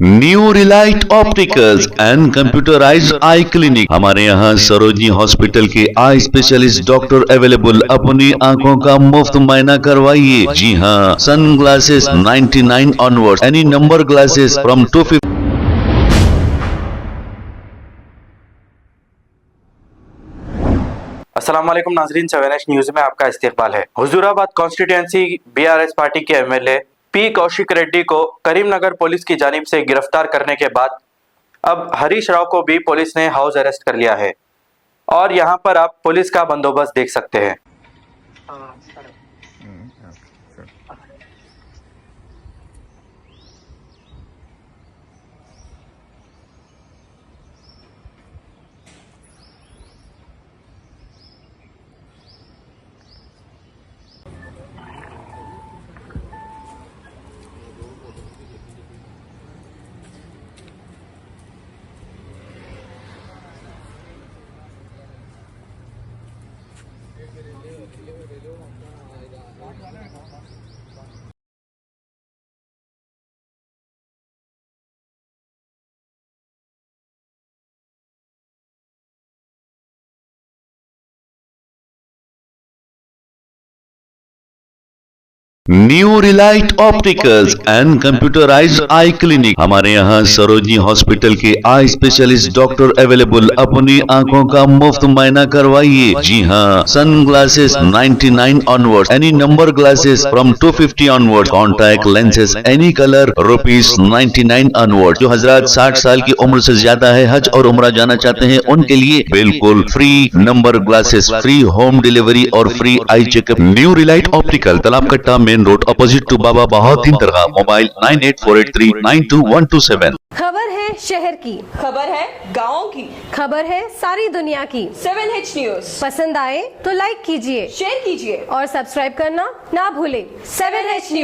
New Relight opticals and computerised I clinic. हमारे यहाँ Sarojini hospital के आई स्पेशलिस्ट डॉक्टर अवेलेबल। अपनी आंखों का मुफ्त मुआयना करवाइए। जी हाँ, sunglasses 99 onward, any number glasses from 250। अस्सलाम वालेकुम नाजरीन, 7H न्यूज में आपका इस्तकबाल है। हुजूराबाद कॉन्स्टिट्यूंसी BRS पार्टी के MLA P कौशिक रेड्डी को करीमनगर पुलिस की जानिब से गिरफ्तार करने के बाद अब हरीश राव को भी पुलिस ने हाउस अरेस्ट कर लिया है और यहाँ पर आप पुलिस का बंदोबस्त देख सकते हैं। New Relight opticals and computerised I clinic. हमारे यहाँ सरोजनी हॉस्पिटल के आई स्पेशलिस्ट डॉक्टर अवेलेबल। अपनी आंखों का मुफ्त मुआयना करवाइए। जी हाँ, sunglasses 99 onward, any number glasses from 250 onward, contact lenses any colour ₹99 onward. जो हजरात 60 साल की उम्र से ज्यादा है, हज और उम्रा जाना चाहते हैं, उनके लिए बिल्कुल free number glasses, free home delivery और free eye checkup. New relight optical, Talab Katta, main road, opposite to Baba Bahauddin दरगाह। मोबाइल 9848392127। खबर है शहर की, खबर है गाँव की, खबर है सारी दुनिया की। 7H न्यूज पसंद आए तो लाइक कीजिए, शेयर कीजिए और सब्सक्राइब करना ना भूले। 7H news.